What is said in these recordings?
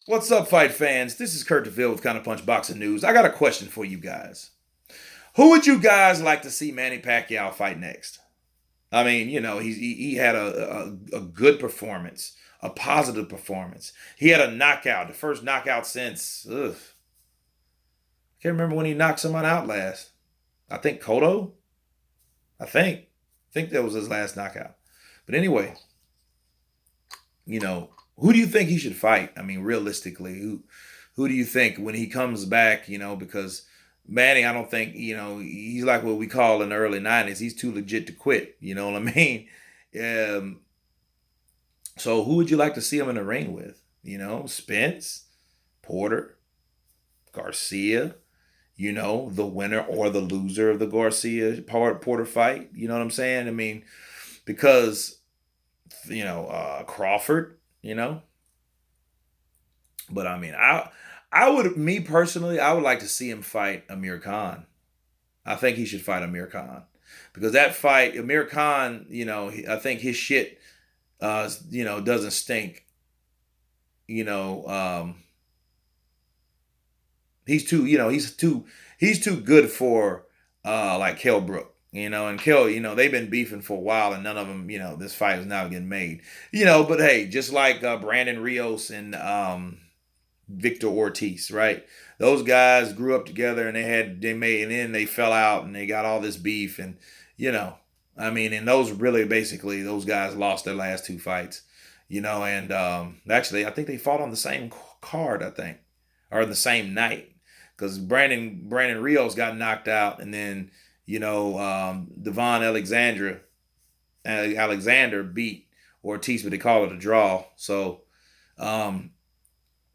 What's up, fight fans? This is Kurt DeVille with Counterpunch Boxing News. I got a question for you guys. Who would you guys like to see Manny Pacquiao fight next? I mean, he had a good performance, a positive performance. He had a knockout, the first knockout since, I can't remember when he knocked someone out last. I think Cotto? I think. I think that was his last knockout. But anyway, who do you think he should fight? I mean, realistically, who do you think when he comes back? Because Manny, I don't think he's like what we call in the early '90s. He's too legit to quit. You know what I mean? Um, so who would you like to see him in the ring with? Spence, Porter, Garcia. The winner or the loser of the Garcia Porter fight. You know what I'm saying? I mean, because Crawford. But I mean, I would, me personally, I would like to see him fight Amir Khan. I think he should fight Amir Khan because that fight, Amir Khan, I think his shit, doesn't stink. You know, um, he's too good for like Kell Brook. And Kell, they've been beefing for a while, and none of them, this fight is now getting made. But hey, just like Brandon Rios and Victor Ortiz, right? Those guys grew up together and and then they fell out and they got all this beef and you know, I mean, and those really basically those guys lost their last two fights, and actually I think they fought on the same card, I think, or the same night because Brandon Rios got knocked out and then Devon Alexander beat Ortiz, but they call it a draw. So um,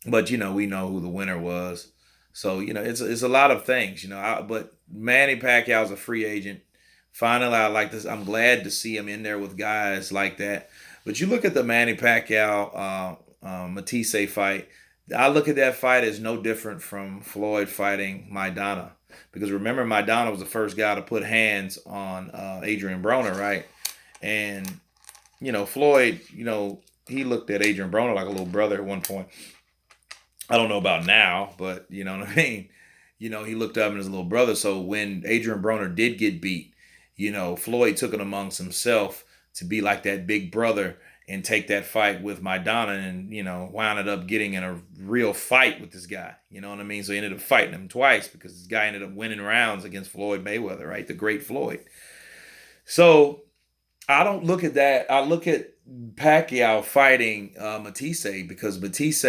but we know who the winner was. So it's a lot of things. But Manny Pacquiao's a free agent. Finally, I like this. I'm glad to see him in there with guys like that. But you look at the Manny Pacquiao Matisse fight. I look at that fight as no different from Floyd fighting Maidana, because remember Maidana was the first guy to put hands on Adrian Broner, right? And Floyd, he looked at Adrian Broner like a little brother at one point. I don't know about now, but you know what I mean. He looked up at his little brother. So when Adrian Broner did get beat, Floyd took it amongst himself to be like that big brother and take that fight with Maidana and wound up getting in a real fight with this guy. You know what I mean? So he ended up fighting him twice because this guy ended up winning rounds against Floyd Mayweather, right? The great Floyd. So I don't look at that. I look at Pacquiao fighting Matisse because Matisse,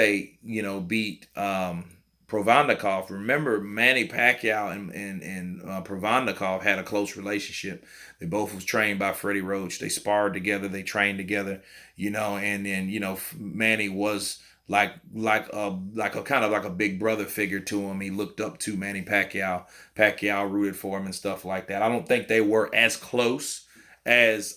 beat Provandikov. Remember, Manny Pacquiao and Provandikov had a close relationship. They both was trained by Freddie Roach. They sparred together. They trained together. And then Manny was like a kind of like a big brother figure to him. He looked up to Manny Pacquiao. Pacquiao rooted for him and stuff like that. I don't think they were as close as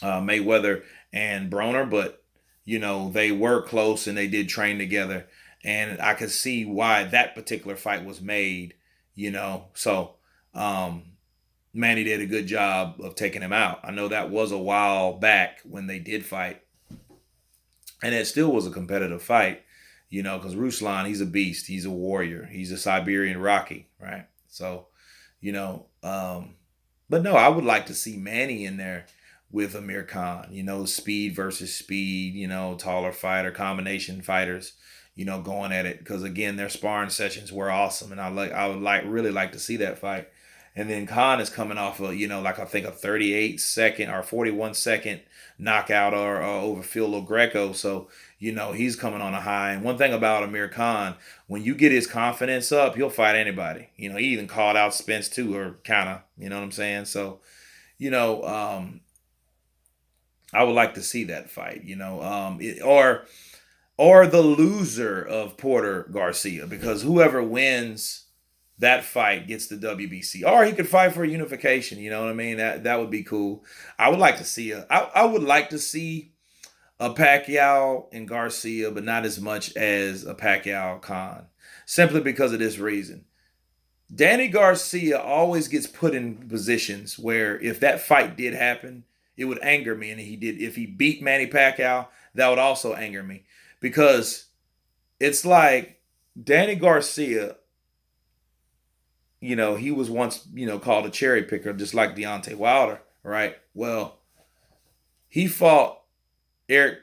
Mayweather and Broner, but they were close and they did train together, and I could see why that particular fight was made. So Manny did a good job of taking him out. I know that was a while back when they did fight, and it still was a competitive fight. Because Ruslan, he's a beast, he's a warrior, he's a Siberian Rocky, right? So, you know, um, but no, I would like to see Manny in there with Amir Khan. Speed versus speed. Taller fighter, combination fighters. Going at it because again, their sparring sessions were awesome, and I would really like to see that fight. And then Khan is coming off of like I think a 38-second or 41-second knockout or over Phil Greco. So he's coming on a high. And one thing about Amir Khan, when you get his confidence up, he'll fight anybody. He even called out Spence too, or kind of. You know what I'm saying? So you know, I would like to see that fight. Or the loser of Porter Garcia, because whoever wins that fight gets the WBC. Or he could fight for unification. You know what I mean? That would be cool. I would like to see I would like to see a Pacquiao and Garcia, but not as much as a Pacquiao Khan. Simply because of this reason. Danny Garcia always gets put in positions where if that fight did happen, it would anger me. And if he beat Manny Pacquiao, that would also anger me because it's like Danny Garcia, he was once, called a cherry picker, just like Deontay Wilder, right? Well, he fought Eric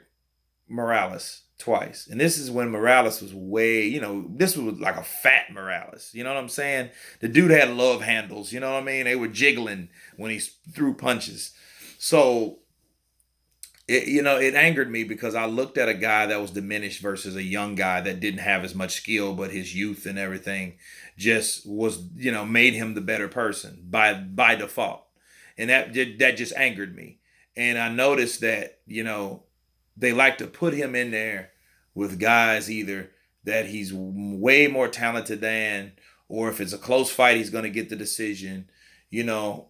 Morales twice. And this is when Morales was way, this was like a fat Morales. You know what I'm saying? The dude had love handles. You know what I mean? They were jiggling when he threw punches. So it angered me because I looked at a guy that was diminished versus a young guy that didn't have as much skill, but his youth and everything just was, made him the better person by default. And that just angered me. And I noticed that, they like to put him in there with guys either that he's way more talented than, or if it's a close fight, he's going to get the decision,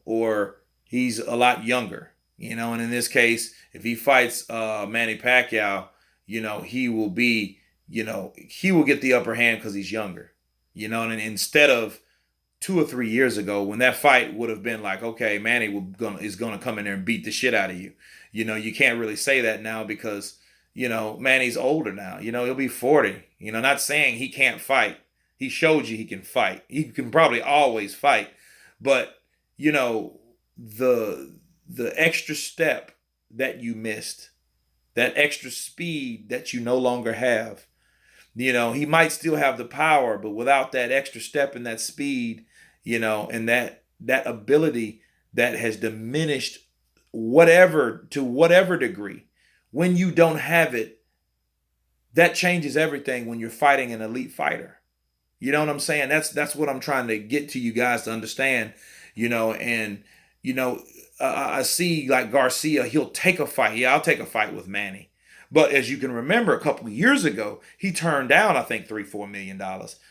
or he's a lot younger, and in this case, if he fights Manny Pacquiao, he will be, he will get the upper hand because he's younger, and instead of 2 or 3 years ago when that fight would have been like, okay, Manny is gonna come in there and beat the shit out of you. You can't really say that now because Manny's older now. He'll be 40. Not saying he can't fight. He showed you he can fight. He can probably always fight, but the the extra step that you missed, that extra speed that you no longer have. He might still have the power, but without that extra step and that speed, and that ability that has diminished whatever to whatever degree. When you don't have it, that changes everything when you're fighting an elite fighter. You know what I'm saying? That's what I'm trying to get to you guys to understand. And you know, I see like Garcia, he'll take a fight. Yeah, I'll take a fight with Manny. But as you can remember, a couple of years ago, he turned down, I think, $3-4 million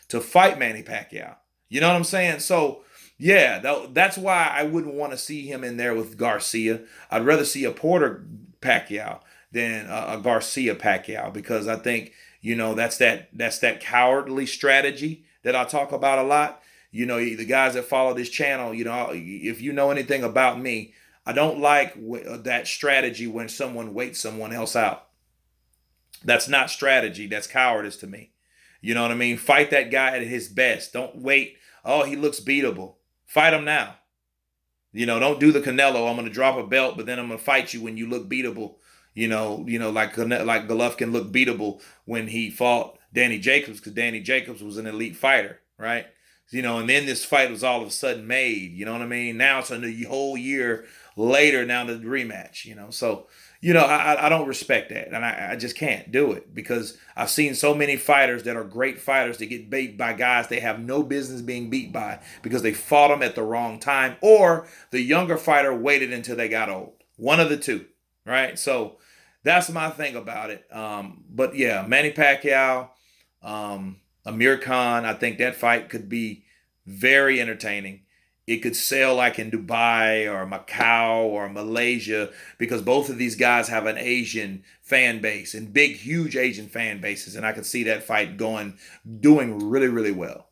to fight Manny Pacquiao. You know what I'm saying? So, yeah, that's why I wouldn't want to see him in there with Garcia. I'd rather see a Porter Pacquiao than a Garcia Pacquiao because I think that's that cowardly strategy that I talk about a lot. The guys that follow this channel, if you know anything about me, I don't like that strategy when someone waits someone else out. That's not strategy. That's cowardice to me. You know what I mean? Fight that guy at his best. Don't wait. Oh, he looks beatable. Fight him now. Don't do the Canelo. I'm going to drop a belt, but then I'm going to fight you when you look beatable. Like Golovkin looked beatable when he fought Danny Jacobs because Danny Jacobs was an elite fighter, right? And then this fight was all of a sudden made. You know what I mean? Now it's a whole year later. Now the rematch. So I don't respect that, and I just can't do it because I've seen so many fighters that are great fighters that get beat by guys they have no business being beat by because they fought them at the wrong time, or the younger fighter waited until they got old. One of the two, right? So that's my thing about it. But yeah, Manny Pacquiao, Amir Khan, I think that fight could be very entertaining. It could sell like in Dubai or Macau or Malaysia because both of these guys have an Asian fan base and big, huge Asian fan bases. And I could see that fight doing really, really well.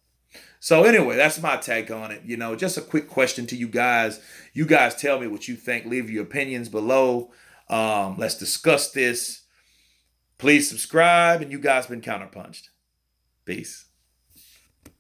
So anyway, that's my take on it. Just a quick question to you guys. You guys tell me what you think. Leave your opinions below. Let's discuss this. Please subscribe. And you guys been counterpunched. Peace.